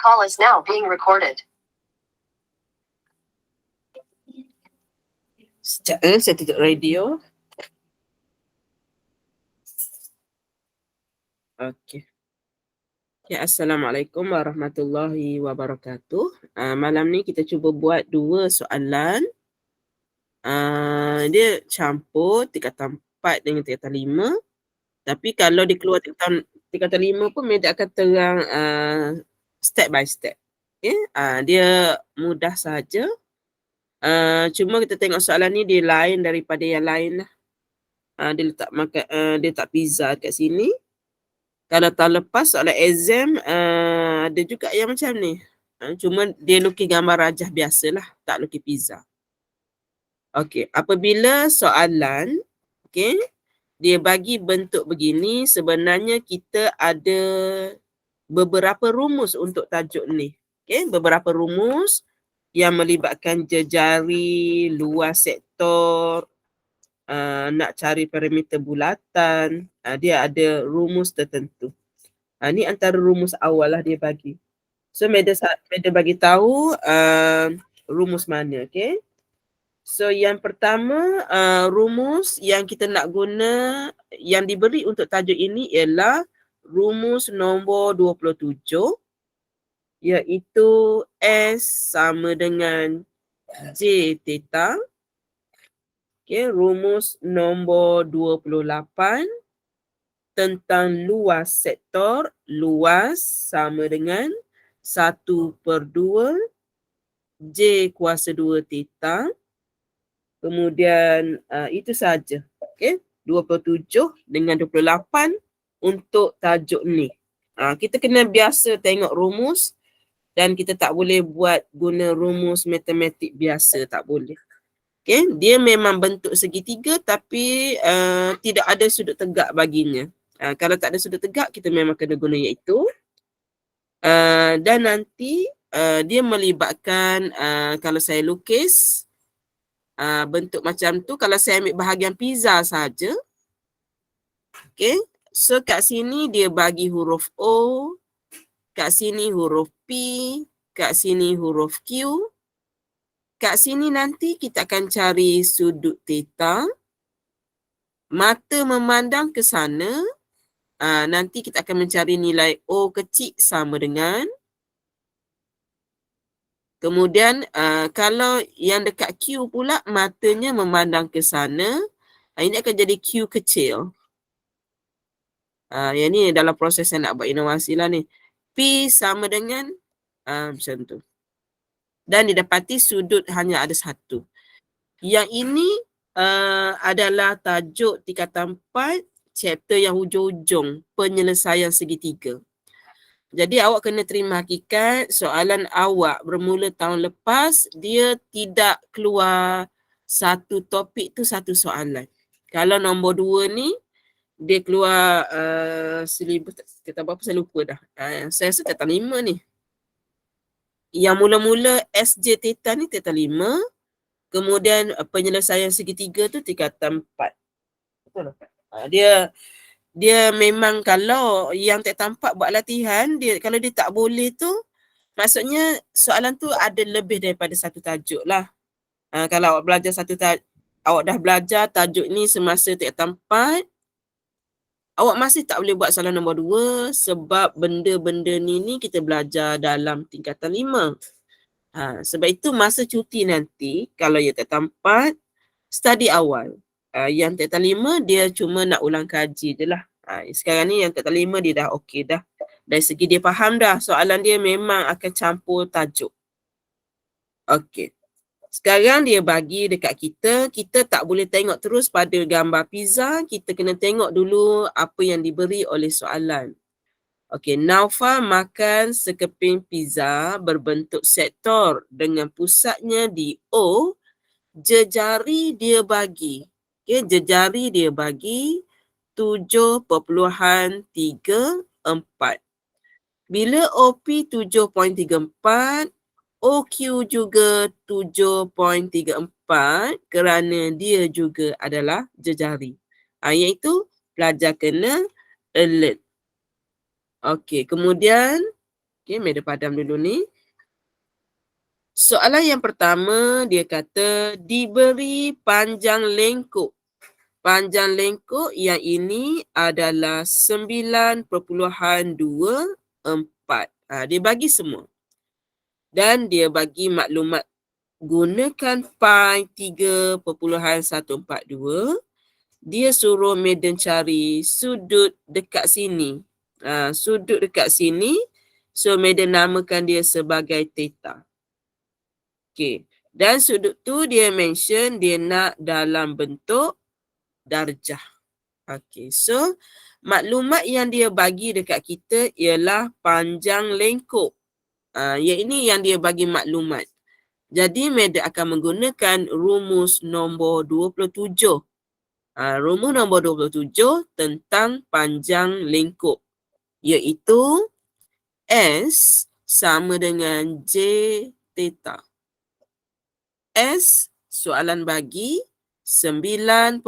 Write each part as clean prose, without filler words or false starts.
Call is now being recorded. Sekejap, saya tutup radio. Okey. Ya, Assalamualaikum warahmatullahi wabarakatuh. Malam ni kita cuba buat 2 soalan. Dia campur tingkatan 4 dengan tingkatan 5. Tapi kalau dia keluar tingkatan 5 pun Meda akan terang step by step. Okay? Dia mudah saja. Cuma kita tengok soalan ni dia lain daripada yang lain lah. Dia letak pizza kat sini. Kalau tahun lepas soalan exam ada juga yang macam ni. Cuma dia lukis gambar rajah biasalah, tak lukis pizza. Okey, apabila soalan dia bagi bentuk begini, sebenarnya kita ada beberapa rumus untuk tajuk ni. Beberapa rumus yang melibatkan jejari, luas sektor, nak cari parameter bulatan, dia ada rumus tertentu. Ni antara rumus awal lah dia bagi. So Meda bagi tahu rumus mana, okay? So yang pertama rumus yang kita nak guna yang diberi untuk tajuk ini ialah rumus nombor 27, iaitu S sama dengan J theta. Rumus nombor 28 tentang luas sektor, luas sama dengan 1/2 J kuasa 2 theta. Kemudian itu saja. 27 dengan 28 untuk tajuk ni. Kita kena biasa tengok rumus dan kita tak boleh buat guna rumus matematik biasa, tak boleh. Dia memang bentuk segitiga tapi tidak ada sudut tegak baginya. Kalau tak ada sudut tegak, kita memang kena guna iaitu. Dan nanti dia melibatkan, kalau saya lukis bentuk macam tu, kalau saya ambil bahagian pizza saja. So kat sini dia bagi huruf O, kat sini huruf P, kat sini huruf Q. Kat sini nanti kita akan cari sudut theta. Mata memandang ke sana. Nanti kita akan mencari nilai O kecil sama dengan. Kemudian kalau yang dekat Q pula matanya memandang ke sana. Ini akan jadi Q kecil. Yang ni dalam proses saya nak buat inovasi lah ni. P sama dengan macam tu. Dan didapati sudut hanya ada satu. Yang ini adalah tajuk tingkatan 4 chapter yang hujung-hujung, penyelesaian segitiga. Jadi awak kena terima hakikat soalan awak bermula tahun lepas dia tidak keluar satu topik tu satu soalan. Kalau nombor 2 ni dia keluar silibus kata apa saya lupa dah. Saya rasa tingkatan 5 ni. Yang mula-mula SJ theta ni tingkatan 5. Kemudian penyelesaian segitiga tu tingkatan 4. Betul tak? Dia memang kalau yang tingkatan 4 buat latihan, kalau dia tak boleh tu, maksudnya soalan tu ada lebih daripada satu tajuk lah. Kalau awak belajar awak dah belajar tajuk ni semasa tingkatan 4, awak masih tak boleh buat soalan nombor 2 sebab benda-benda ni kita belajar dalam tingkatan 5. Sebab itu masa cuti nanti, kalau yang tingkatan 4, study awal. Yang tingkatan 5, dia cuma nak ulang kaji je lah. Sekarang ni yang tingkatan 5 dia dah okey dah. Dari segi dia faham dah, soalan dia memang akan campur tajuk. Okey. Sekarang dia bagi dekat kita tak boleh tengok terus pada gambar pizza, kita kena tengok dulu apa yang diberi oleh soalan. Okey, Naufal makan sekeping pizza berbentuk sektor dengan pusatnya di O. Jejari dia bagi. Jejari dia bagi 7.34. Bila OP 7.34, OQ juga 7.34 kerana dia juga adalah jejari. Iaitu pelajar kena alert. Okey, kemudian Okey, media padam dulu ni. Soalan yang pertama dia kata diberi panjang lengkuk. Panjang lengkuk yang ini adalah 9.24. Dia bagi semua. Dan dia bagi maklumat gunakan pi 3.142. Dia suruh Madam cari sudut dekat sini. Sudut dekat sini. So Madam namakan dia sebagai theta. Okey. Dan sudut tu dia mention dia nak dalam bentuk darjah. Okey. So maklumat yang dia bagi dekat kita ialah panjang lengkuk. Yang ini yang dia bagi maklumat. Jadi Madam akan menggunakan rumus nombor 27. Rumus nombor 27 tentang panjang lengkuk, iaitu S sama dengan J theta. S soalan bagi 9.24,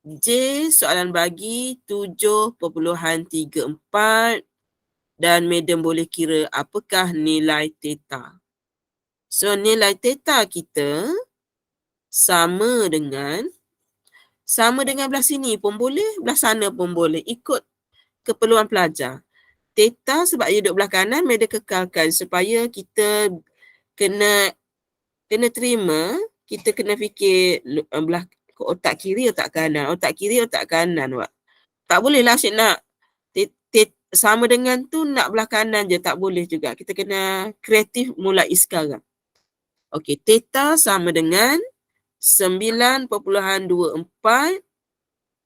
J soalan bagi 7.34 dan Madam boleh kira apakah nilai theta. So nilai theta kita sama dengan belah sini pun boleh, belah sana pun boleh, ikut keperluan pelajar. Theta sebab ia duduk belah kanan, Madam kekalkan supaya kita kena terima, kita kena fikir belah otak kiri, otak kanan. Otak kiri, otak kanan. Tak bolehlah asyik nak sama dengan tu nak belah kanan je, tak boleh juga. Kita kena kreatif mulai sekarang. Okey, theta sama dengan 9.24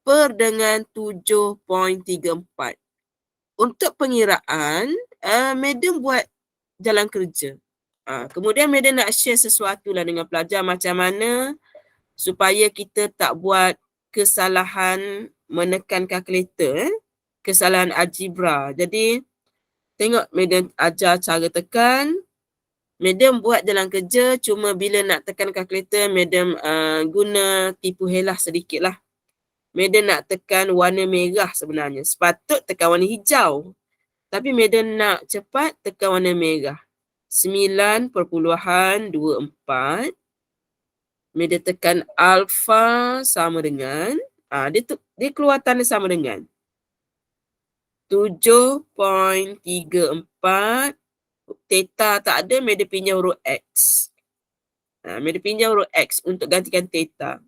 per dengan 7.34. Untuk pengiraan, Madam buat jalan kerja. Kemudian Madam nak share sesuatu lah dengan pelajar macam mana supaya kita tak buat kesalahan menekan kalkulator, kesalahan algebra. Jadi, tengok Madam ajar cara tekan. Madam buat jalan kerja, cuma bila nak tekan kalkulator, Madam guna tipu helah sedikit lah. Madam nak tekan warna merah sebenarnya. Sepatut tekan warna hijau. Tapi Madam nak cepat tekan warna merah. 9.24. Madam tekan alpha sama dengan, dia keluar tanda sama dengan 7.34. Theta tak ada, Madam pinjam huruf X. Madam pinjam huruf X untuk gantikan theta.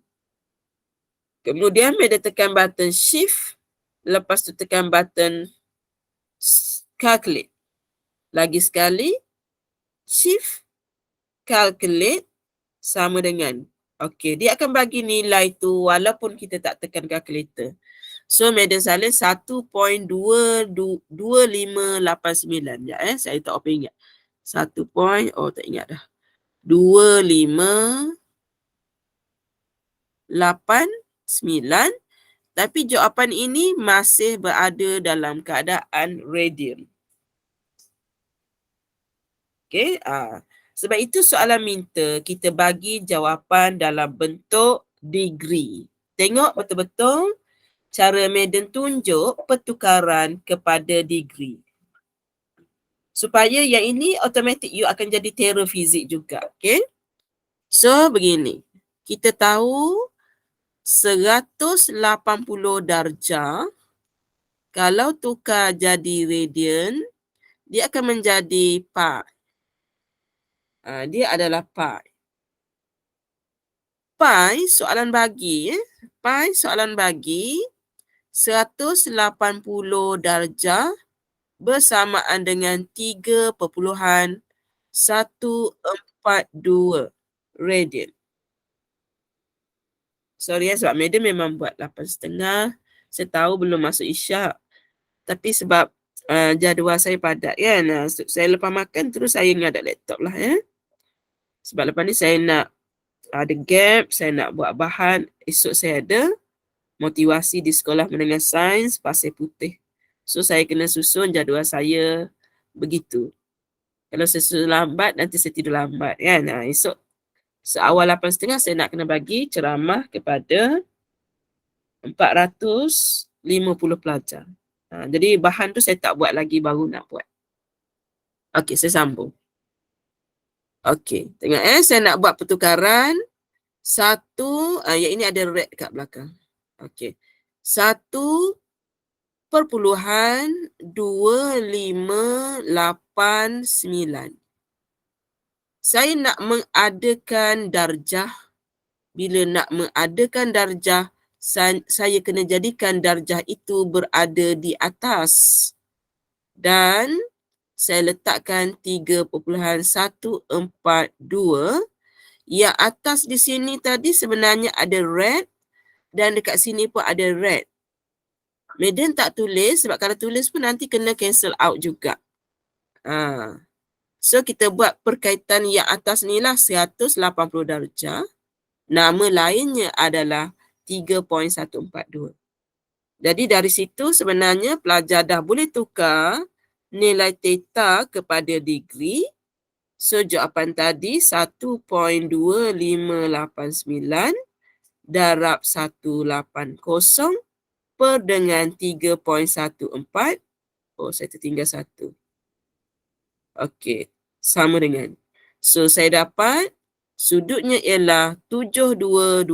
Kemudian Madam tekan button shift. Lepas tu tekan button calculate. Lagi sekali. Shift. Calculate. Sama dengan. Okey, dia akan bagi nilai tu walaupun kita tak tekan kalkulator. So Madam salin 1.2589. Ya, saya tak apa ingat. 1. Tak ingat dah. 2589. Tapi jawapan ini masih berada dalam keadaan radian. Okey, sebab itu soalan minta kita bagi jawapan dalam bentuk degree. Tengok betul-betul cara Madam tunjuk pertukaran kepada degree. Supaya yang ini automatik you akan jadi terror fizik juga. Okay? So, begini. Kita tahu 180 darjah kalau tukar jadi radian, dia akan menjadi pi. Dia adalah pi. Pi soalan bagi. Pi soalan bagi 180 darjah bersamaan dengan 3.142 radian. Sorry sebab Madam memang buat 8.30. Saya tahu belum masuk isyak. Tapi sebab jadual saya padat kan. Saya lepas makan terus saya ngadap laptop lah ya. Sebab lepas ni saya nak ada gap, saya nak buat bahan. Esok saya ada motivasi di sekolah menengah sains Pasir Putih. So saya kena susun jadual saya begitu. Kalau saya susun lambat, nanti saya tidur lambat kan. Esok seawal 8.30 saya nak kena bagi ceramah kepada 450 pelajar. Jadi bahan tu saya tak buat lagi, baru nak buat. Okey, saya sambung. Okey, tengok saya nak buat pertukaran. Satu, yang ini ada red kat belakang. Okey. 1.2589. Saya nak mengadakan darjah. Bila nak mengadakan darjah, saya kena jadikan darjah itu berada di atas. Dan saya letakkan 3.142. Yang atas di sini tadi sebenarnya ada red dan dekat sini pun ada red. Medan tak tulis sebab kalau tulis pun nanti kena cancel out juga. So kita buat perkaitan yang atas ni lah 180 darjah. Nama lainnya adalah 3.142. Jadi dari situ sebenarnya pelajar dah boleh tukar nilai theta kepada degree. So jawapan tadi 1.2589 darab 180 per dengan 3.14. Oh, saya tertinggal 1. Okey, sama dengan. So saya dapat sudutnya ialah 7212.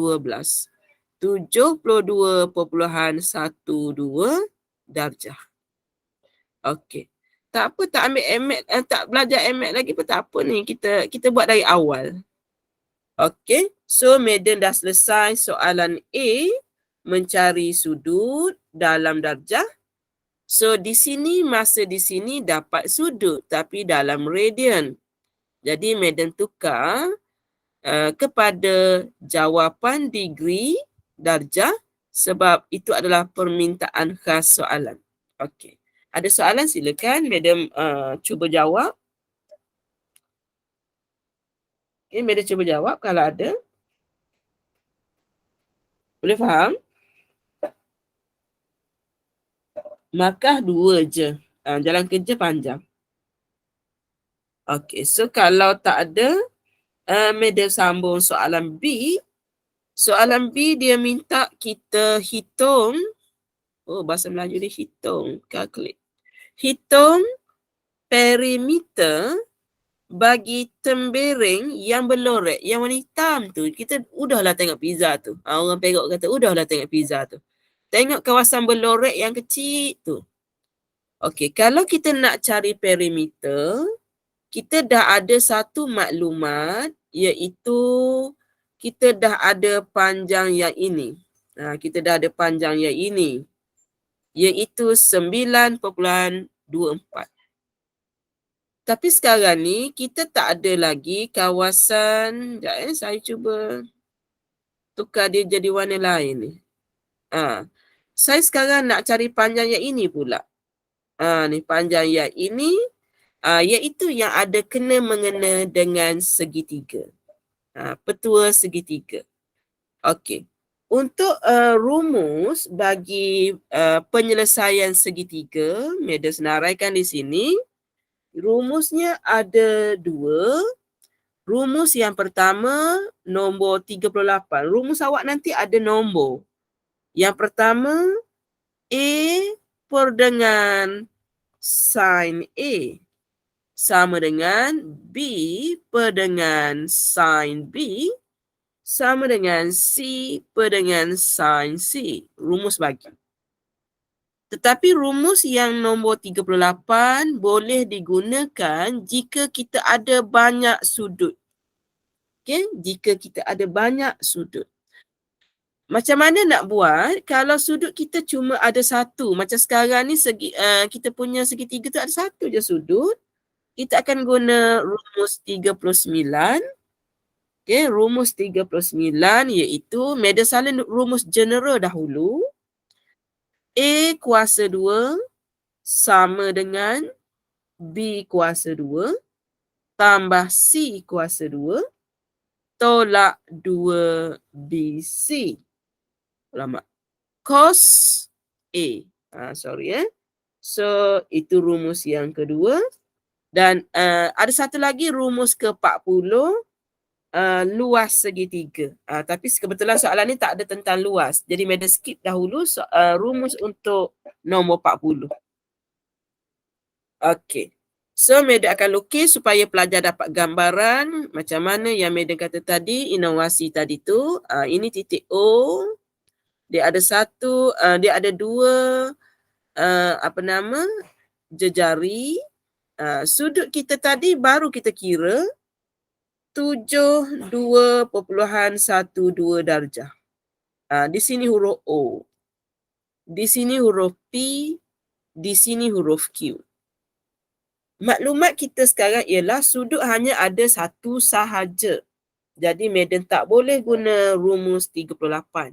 72.12 darjah. Okey. Tak apa, tak ambil MAT, tak belajar MAT lagi pun tak apa ni. Kita buat dari awal. Okey. So Medan dah selesai soalan A, mencari sudut dalam darjah. So di sini, masa di sini dapat sudut tapi dalam radian. Jadi Medan tukar kepada jawapan degree darjah sebab itu adalah permintaan khas soalan. Okey. Ada soalan silakan Madam cuba jawab. Okay, Madam cuba jawab kalau ada. Boleh faham? Markah 2 je. Jalan kerja panjang. Okey, so kalau tak ada, Madam sambung soalan B. Soalan B dia minta kita hitung. Oh, bahasa Melayu dia hitung. Calculate. Hitung perimeter bagi tembereng yang berlorek, yang warna hitam tu. Kita udahlah tengok pizza tu. Orang Perak kata, udahlah tengok pizza tu. Tengok kawasan berlorek yang kecil tu. Okey, kalau kita nak cari perimeter, kita dah ada satu maklumat, iaitu kita dah ada panjang yang ini. Kita dah ada panjang yang ini, iaitu 9.24. Tapi sekarang ni kita tak ada lagi kawasan. Sekejap saya cuba tukar dia jadi warna lain ni. Saya sekarang nak cari panjang yang ini pula. Ni panjang yang ini, iaitu yang ada kena mengena dengan segitiga. Petua segitiga. Okey. Untuk rumus bagi penyelesaian segitiga, Madam senaraikan di sini. Rumusnya ada 2. Rumus yang pertama, nombor 38. Rumus awak nanti ada nombor. Yang pertama, A per dengan sin A sama dengan B per dengan sin B sama dengan C per dengan sin C. Rumus bagi. Tetapi rumus yang nombor 38 boleh digunakan jika kita ada banyak sudut. Okey, jika kita ada banyak sudut. Macam mana nak buat kalau sudut kita cuma ada satu? Macam sekarang ni kita punya segitiga tu ada satu je sudut. Kita akan guna rumus 39. Okey, rumus 39 iaitu Madam salin rumus general dahulu. A kuasa 2 sama dengan B kuasa 2 tambah C kuasa 2 tolak 2BC. Lama. Cos A. So, itu rumus yang kedua. Dan ada satu lagi rumus ke-40 luas segitiga. Tapi kebetulan soalan ni tak ada tentang luas. Jadi Meda skip dahulu rumus untuk nombor 40. Okey. So Meda akan lukis supaya pelajar dapat gambaran macam mana yang Meda kata tadi, inovasi tadi tu. Ini titik O. Dia ada satu, dia ada dua jejari. Sudut kita tadi baru kita kira 72.12 darjah. Di sini huruf O. Di sini huruf P. Di sini huruf Q. Maklumat kita sekarang ialah sudut hanya ada satu sahaja. Jadi Madam tak boleh guna rumus 38.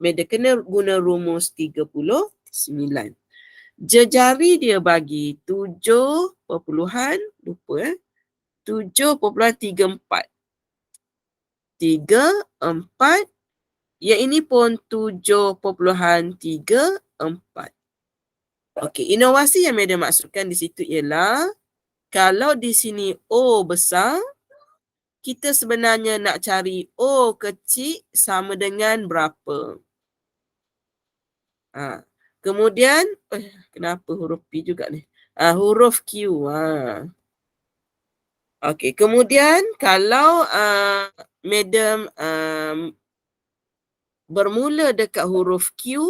Madam kena guna rumus 39. Jejari dia bagi 7.34. 34. 34. Yang ini pun 7.34. Okey, inovasi yang Madam maksudkan di situ ialah kalau di sini O besar, kita sebenarnya nak cari O kecil sama dengan berapa. Kemudian, kenapa huruf P juga ni? Huruf Q. Okey, kemudian kalau Madam bermula dekat huruf Q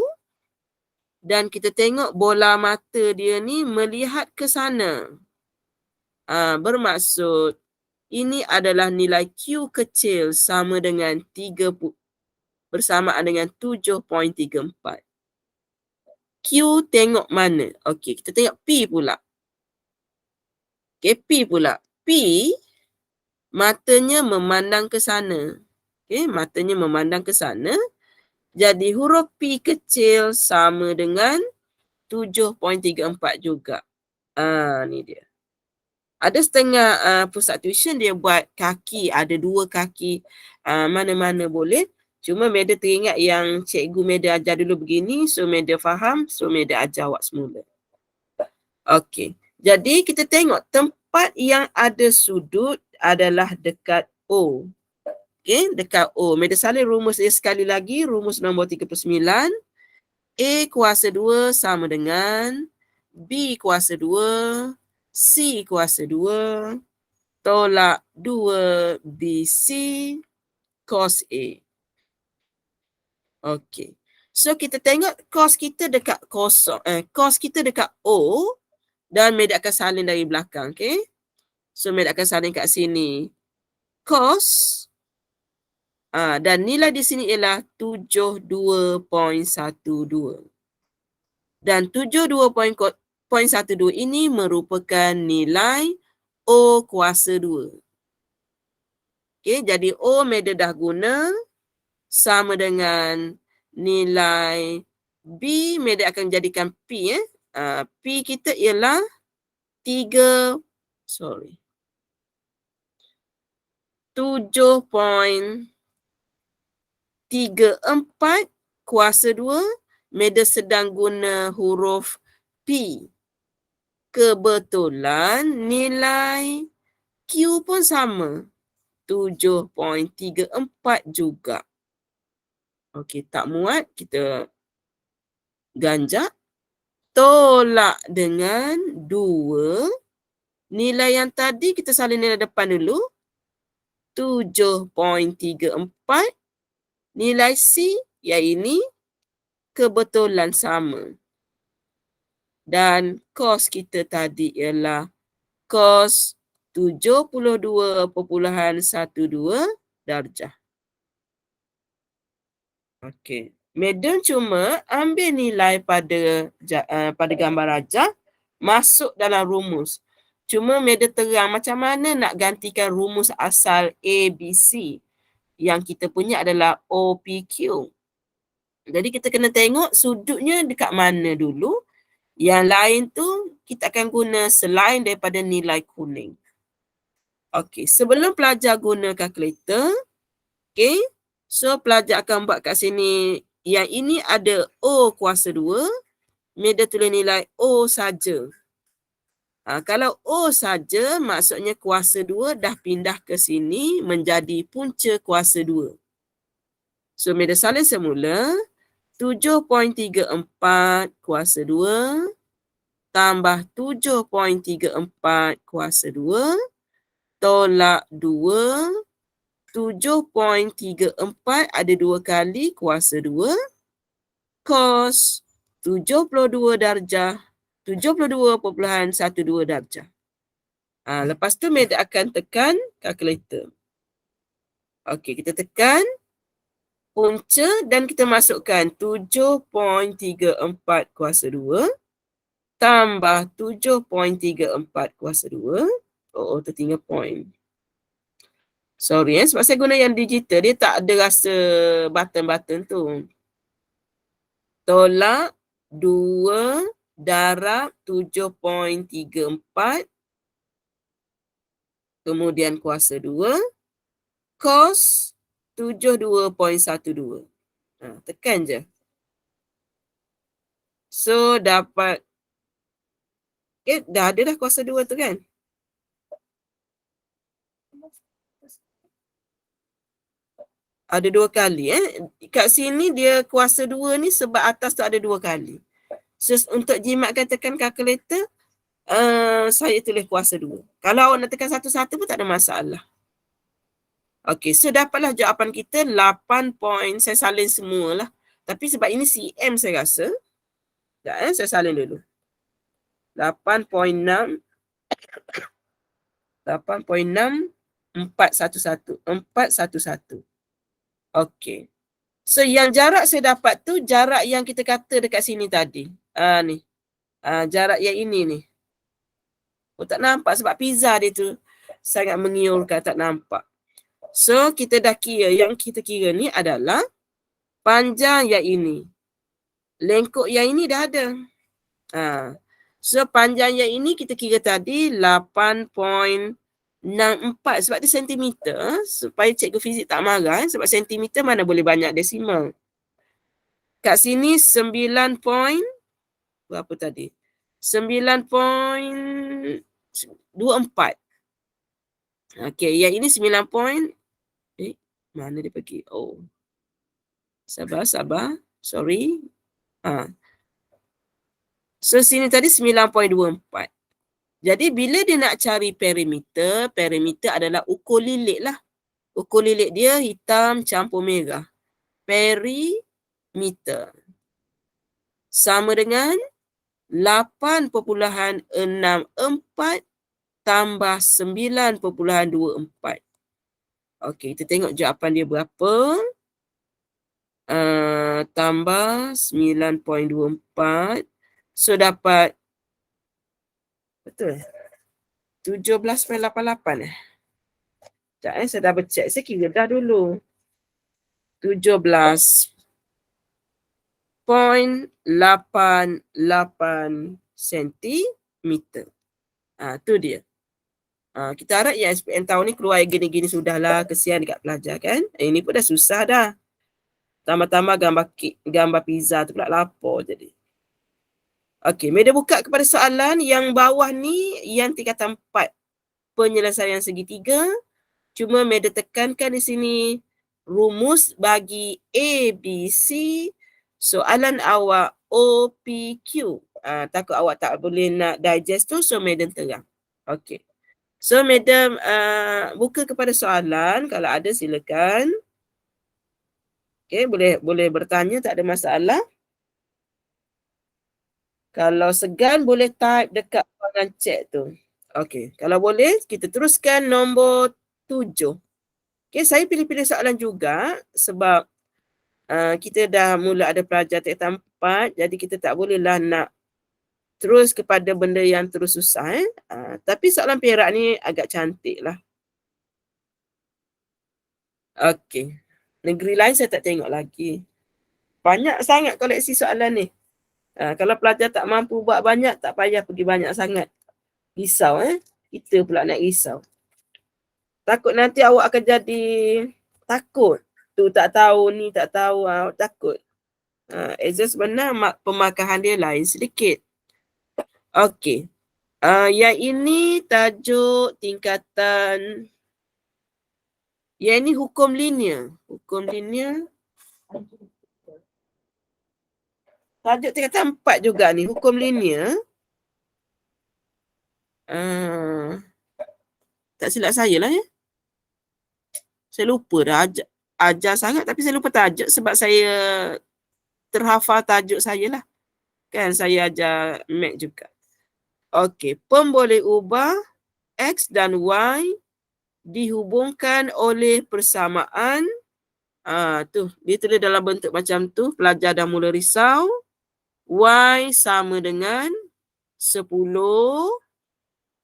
dan kita tengok bola mata dia ni melihat ke sana. Bermaksud ini adalah nilai Q kecil sama dengan 3 bersamaan dengan 7.34. Q tengok mana? Okey, kita tengok P pula. Okey, P pula. P matanya memandang ke sana. Okey, matanya memandang ke sana. Jadi huruf P kecil sama dengan 7.34 juga. Ni dia. Ada setengah pusat tuition dia buat kaki, ada dua kaki, mana-mana boleh. Cuma Meda teringat yang cikgu Meda ajar dulu begini, so Meda faham, so Meda ajar awak semula. Okey, jadi kita tengok tempat yang ada sudut adalah dekat O. Okey, dekat O. Meda salin rumus dia sekali lagi, rumus nombor 39. A kuasa 2 sama dengan B kuasa 2, C kuasa 2, tolak 2 BC cos A. Okey. So kita tengok cos kita dekat kosong. Cos kita dekat O dan Meda akan salin dari belakang, okey? So Meda akan salin kat sini. Cos dan nilai di sini ialah 72.12. Dan 72.12 ini merupakan nilai O kuasa 2. Okey, jadi O Meda dah guna sama dengan nilai B, Meda akan jadikan P. P kita ialah 7.34 kuasa 2. Meda sedang guna huruf P. Kebetulan nilai Q pun sama. 7.34 juga. Okey, tak muat. Kita ganjak. Tolak dengan 2. Nilai yang tadi kita salin nilai depan dulu. 7.34. Nilai C yang ini kebetulan sama. Dan cos kita tadi ialah cos 72.12 darjah. Okey. Madam cuma ambil nilai pada gambar rajah masuk dalam rumus. Cuma Madam terang macam mana nak gantikan rumus asal ABC yang kita punya adalah OPQ. Jadi kita kena tengok sudutnya dekat mana dulu. Yang lain tu kita akan guna selain daripada nilai kuning. Okey, sebelum pelajar guna kalkulator, okey, so pelajar akan buat kat sini, yang ini ada O kuasa 2, Meda tulis nilai O saja. Kalau O saja, maksudnya kuasa 2 dah pindah ke sini menjadi punca kuasa 2. So, media salin semula, 7.34 kuasa 2 tambah 7.34 kuasa 2 tolak 2. 7.34 ada 2 kali kuasa 2 cos 72 darjah 72.12 darjah. Lepas tu Med akan tekan kalkulator. Okey, kita tekan punca dan kita masukkan 7.34 kuasa 2 tambah 7.34 kuasa 2. Tertinggal point. Sorry sebab saya guna yang digital, dia tak ada rasa button-button tu. Tolak 2 darab 7.34 kemudian kuasa 2 cos 72.12. Tekan je. So dapat dah ada dah kuasa 2 tu kan. Ada 2 kali kat sini dia kuasa 2 ni sebab atas tu ada 2 kali. So untuk jimatkan tekan kalkulator, saya tulis kuasa 2. Kalau awak nak tekan satu-satu pun tak ada masalah. Okey, so dapatlah jawapan kita 8 point. Saya salin semualah. Tapi sebab ini cm saya rasa. Sekejap saya salin dulu. 8.6 411. Okey. So yang jarak saya dapat tu jarak yang kita kata dekat sini tadi. Ni. Jarak yang ini ni. Tak nampak sebab pizza dia tu sangat mengiurkan, tak nampak. So kita dah kira, yang kita kira ni adalah panjang yang ini. Lengkuk yang ini dah ada. So panjang yang ini kita kira tadi 8.64 sebab dia sentimeter, supaya cikgu fizik tak marah sebab sentimeter mana boleh banyak desimal. Kat sini 9 point berapa tadi? 9.24. Okey, yang ini 9 point. Mana dia pergi? Sabar. Sorry. So sini tadi 9.24. Jadi bila dia nak cari perimeter adalah ukur lilit lah. Ukur lilit dia hitam campur merah. Perimeter. Sama dengan 8.64 tambah 9.24. Okey, kita tengok jawapan dia berapa. Tambah 9.24. So dapat betul 17.88 Sekejap saya double check. Saya kira dah dulu. 17.88 sentimeter. Tu dia. Kita harap yang SPM tahun ni keluar gini-gini sudahlah. Kesian dekat pelajar kan. Ini pun dah susah dah. Tambah-tambah gambar pizza tu pula lapar jadi. Okey, Meda buka kepada soalan yang bawah ni yang tingkatan 4. Penyelesaian segitiga. Cuma Meda tekankan di sini rumus bagi A, B, C. Soalan awak O, P, Q. Takut awak tak boleh nak digest tu, so Meda terang. Okey. So Meda buka kepada soalan. Kalau ada silakan. Okey, boleh bertanya, tak ada masalah. Kalau segan boleh type dekat ruangan chat tu. Okey, kalau boleh kita teruskan nombor 7. Okey, saya pilih-pilih soalan juga sebab kita dah mula ada pelajar tingkatan 4, jadi kita tak bolehlah nak terus kepada benda yang terus susah. Tapi soalan Perak ni agak cantik lah. Okey, negeri lain saya tak tengok lagi. Banyak sangat koleksi soalan ni. Kalau pelajar tak mampu buat banyak, tak payah pergi banyak sangat. Risau kita pula nak risau. Takut nanti awak akan jadi takut. Tu tak tahu, ni tak tahu, takut. Exam sebenar pemakahan dia lain sedikit. Okey. Yang ini tajuk tingkatan, yang ini hukum linear. Hukum linear. Tajuk tingkatan 4 juga ni, hukum linear. Tak silap saya lah ya. Saya lupa dah ajar sangat, tapi saya lupa tajuk sebab saya terhafal tajuk saya lah. Kan saya ajar Mac juga. Okey, pemboleh ubah X dan Y dihubungkan oleh persamaan. Tu, dia tulis dalam bentuk macam tu. Pelajar dah mula risau. Y sama dengan 10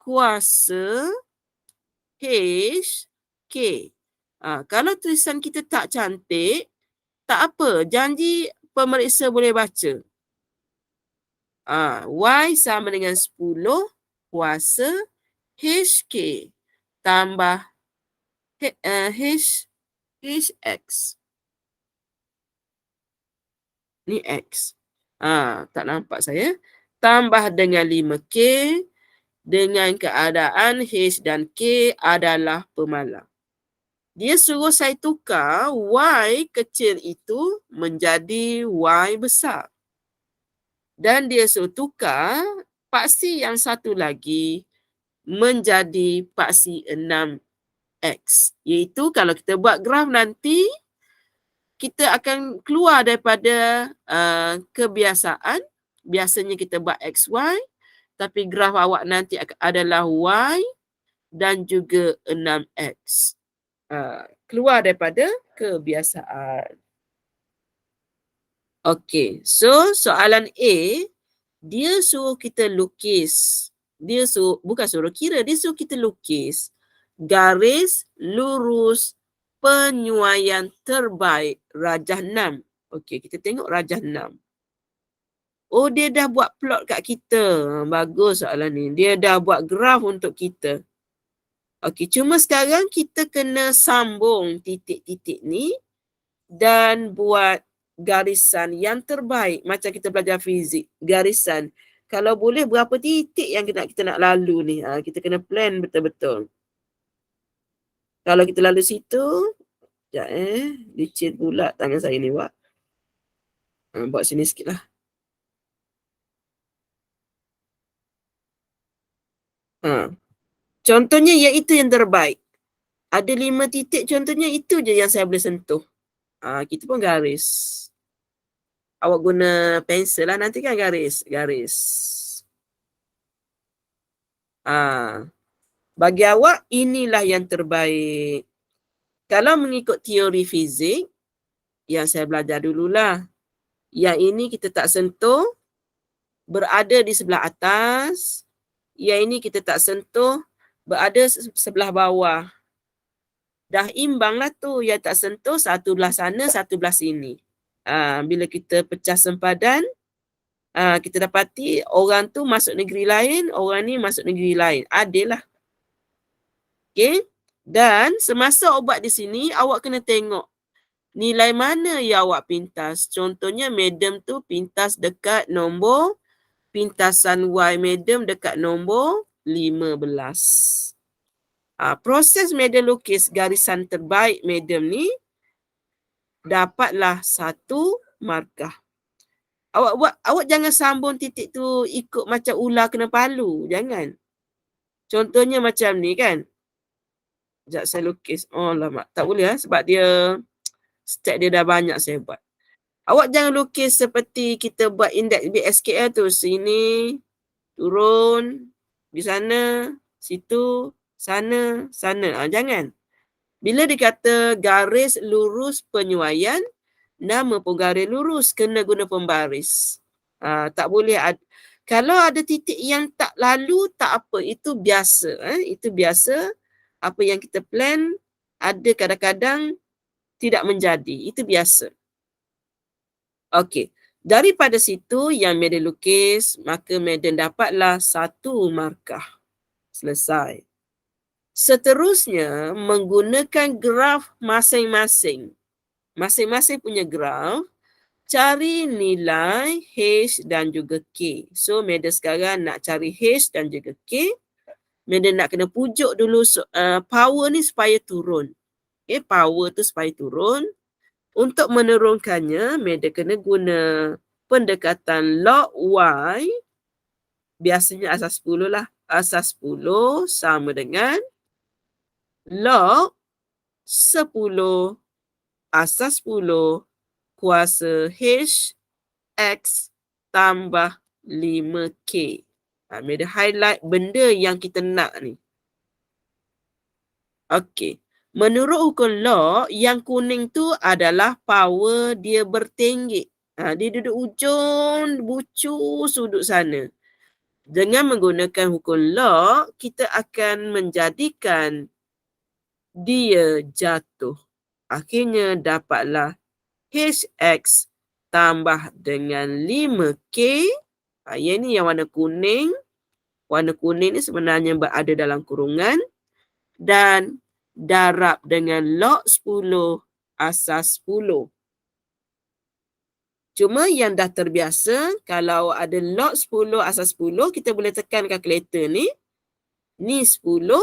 kuasa H K. Kalau tulisan kita tak cantik, tak apa. Janji pemeriksa boleh baca. Y sama dengan 10 kuasa HK tambah HX. Ni X. Tak nampak saya. Tambah dengan 5K dengan keadaan H dan K adalah pemalang. Dia suruh saya tukar Y kecil itu menjadi Y besar. Dan dia suruh tukar paksi yang satu lagi menjadi paksi 6X. Iaitu kalau kita buat graf nanti, kita akan keluar daripada kebiasaan. Biasanya kita buat XY, tapi graf awak nanti adalah Y dan juga 6X. Keluar daripada kebiasaan. Okey, so soalan A, dia suruh kita lukis. Dia suruh, bukan suruh kira, dia suruh kita lukis garis lurus penyuaian terbaik rajah 6. Okey, kita tengok rajah 6. Oh, dia dah buat plot kat kita. Bagus soalan ni. Dia dah buat graf untuk kita. Okey, cuma sekarang kita kena sambung titik-titik ni dan buat garisan yang terbaik macam kita belajar fizik. Garisan. Kalau boleh berapa titik yang kita nak lalu ni. Kita kena plan betul-betul. Kalau kita lalu situ, sekejap licin pula tangan saya ni buat. Buat sini sikit lah. Contohnya iaitu yang terbaik. Ada 5 titik contohnya, itu je yang saya boleh sentuh. Kita pun garis. Awak guna pensel lah nanti kan garis. Bagi awak inilah yang terbaik. Kalau mengikut teori fizik yang saya belajar dululah, yang ini kita tak sentuh, berada di sebelah atas. Yang ini kita tak sentuh, berada sebelah bawah. Dah imbang lah tu. Yang tak sentuh satu belah sana, satu belah sini. Bila kita pecah sempadan, kita dapati orang tu masuk negeri lain, orang ni masuk negeri lain. Adil lah. Okay. Dan semasa awak buat di sini, awak kena tengok nilai mana yang awak pintas. Contohnya, madam tu pintas dekat nombor, pintasan Y madam dekat nombor 15. Proses madam lukis garisan terbaik madam ni, dapatlah 1 markah. Awak jangan sambung titik tu ikut macam ular kena palu. Jangan. Contohnya macam ni kan. Sekejap saya lukis. Oh lama. Tak boleh sebab dia step dia dah banyak saya buat. Awak jangan lukis seperti kita buat indeks BSKL tu. Sini, turun, di sana, situ, sana. Jangan. Bila dikata garis lurus penyuaian, nama pun garis lurus, kena guna pembaris. Tak boleh kalau ada titik yang tak lalu, tak apa. Itu biasa. Itu biasa. Apa yang kita plan, ada kadang-kadang tidak menjadi. Itu biasa. Okey. Daripada situ yang madam lukis, maka madam dapatlah 1 markah. Selesai. Seterusnya, menggunakan graf masing-masing. Masing-masing punya graf. cari nilai H dan juga K. So, Madam sekarang nak cari H dan juga K. Madam nak kena pujuk dulu power ni supaya turun. Okay, power tu supaya turun. Untuk menurunkannya, Madam kena guna pendekatan log Y. Biasanya asas 10 lah. Asas 10 sama dengan log 10 asas 10 kuasa H X tambah 5K. Madam highlight benda yang kita nak ni. Okey. Menurut hukum log, yang kuning tu adalah power dia bertinggi. Dia duduk ujung bucu sudut sana. Dengan menggunakan hukum log, kita akan menjadikan dia jatuh. Akhirnya dapatlah HX tambah dengan 5K. Yang ni yang warna kuning. Warna kuning ni sebenarnya berada dalam kurungan. Dan darab dengan log 10 asas 10. Cuma yang dah terbiasa, kalau ada log 10 asas 10, kita boleh tekan kalkulator ni. Ni 10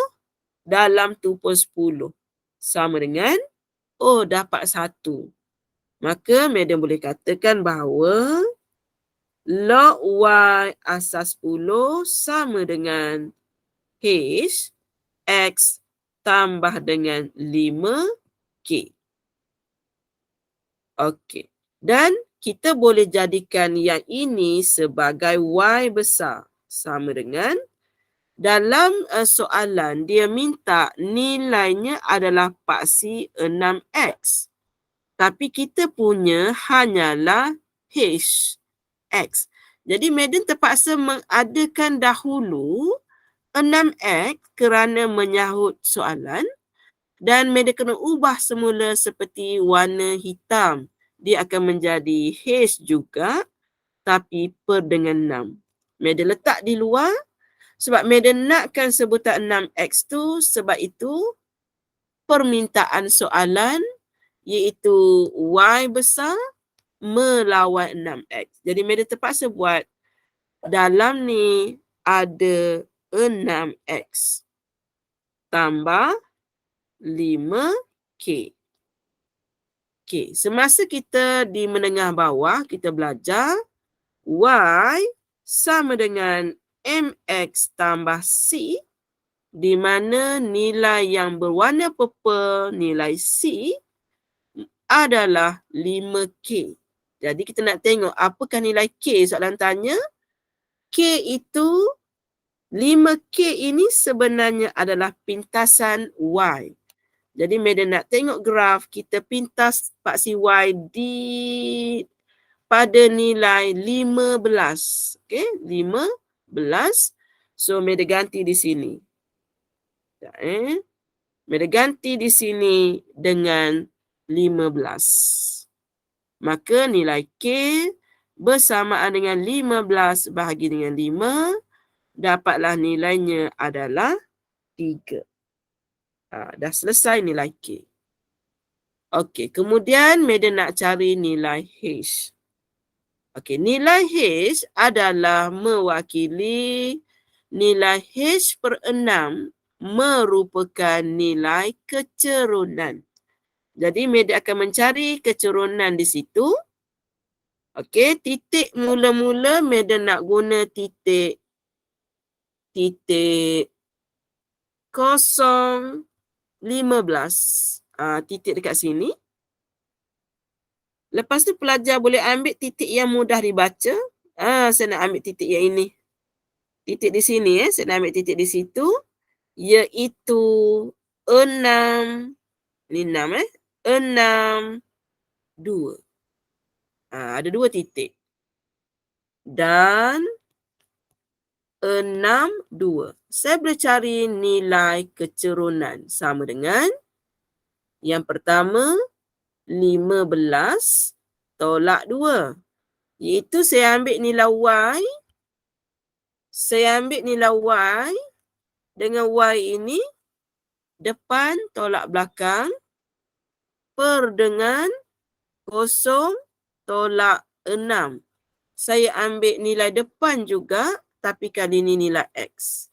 dalam 2 pun 10. Sama dengan, dapat 1. Maka, Madam boleh katakan bahawa log Y asas 10 sama dengan H, X tambah dengan 5K. Okey. Dan kita boleh jadikan yang ini sebagai Y besar. Sama dengan dalam soalan dia minta nilainya adalah paksi 6X. Tapi kita punya hanyalah H, X. Jadi Madam terpaksa mengadakan dahulu 6X kerana menyahut soalan. Dan Madam kena ubah semula seperti warna hitam. Dia akan menjadi H juga, tapi per dengan 6. Madam letak di luar sebab Madam nakkan sebutan 6X tu, sebab itu permintaan soalan iaitu Y besar melawan 6X. Jadi Madam terpaksa buat dalam ni ada 6X tambah 5K. Okay. Semasa kita di menengah bawah, kita belajar Y sama dengan MX tambah C, di mana nilai yang berwarna purple, nilai C, adalah 5K. Jadi kita nak tengok apakah nilai K soalan tanya. K itu, 5K ini sebenarnya adalah pintasan Y. Jadi Madam nak tengok graf, kita pintas paksi Y pada nilai 15. Okay, 15. So Madam ganti di sini. Madam ganti di sini dengan 15. Maka nilai K bersamaan dengan 15 bahagi dengan 5. Dapatlah nilainya adalah 3. Dah selesai nilai K. Okey, kemudian Madam nak cari nilai H. Okey, nilai H adalah mewakili nilai H per 6 merupakan nilai kecerunan. Jadi Madam akan mencari kecerunan di situ. Okey, titik mula-mula Madam nak guna titik 0, 15. Titik dekat sini. Lepas tu pelajar boleh ambil titik yang mudah dibaca. Saya nak ambil titik yang ini. Titik di sini. Saya nak ambil titik di situ. Iaitu 6. Ini 6. 6, 2. Ada 2 titik. Dan 6, 2. Saya boleh cari nilai kecerunan. Sama dengan yang pertama, 15 tolak 2. Iaitu saya ambil nilai Y. Saya ambil nilai Y. Dengan Y ini, depan tolak belakang. Per dengan 0, tolak 6. Saya ambil nilai depan juga, tapi kali ini nilai X.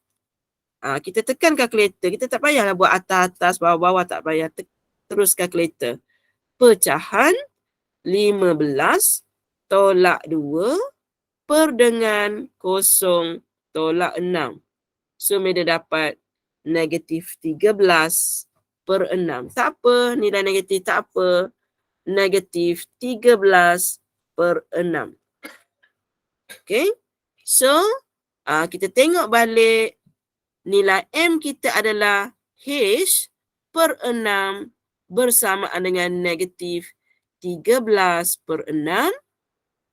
Kita tekan kalkulator. Kita tak payahlah buat atas-atas, bawah-bawah, tak payah. Terus kalkulator. Pecahan 15 tolak 2 per dengan 0 tolak 6. So, Meda dapat negatif 13 per 6. Tak apa, nilai negatif tak apa. Negatif 13 per 6. Okay. So, kita tengok balik nilai M kita adalah H per 6 bersamaan dengan negatif 13 per 6.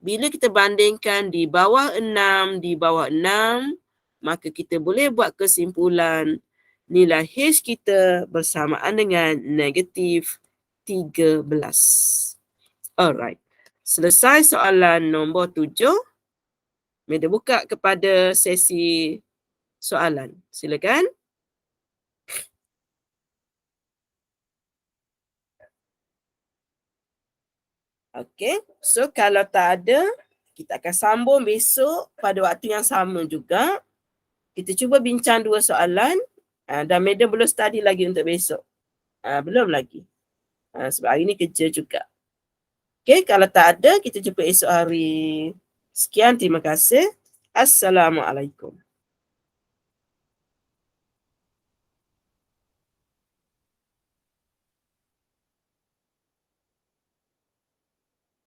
Bila kita bandingkan di bawah 6, maka kita boleh buat kesimpulan nilai H kita bersamaan dengan negatif 13. Alright. Selesai soalan nombor 7. Meda buka kepada sesi soalan. Silakan. Okey. So, kalau tak ada, kita akan sambung besok pada waktu yang sama juga. Kita cuba bincang 2 soalan. Dan Meda belum study lagi untuk besok. Belum lagi. Sebab hari ni kerja juga. Okey, kalau tak ada, kita jumpa esok hari. Sekian, terima kasih. Assalamualaikum.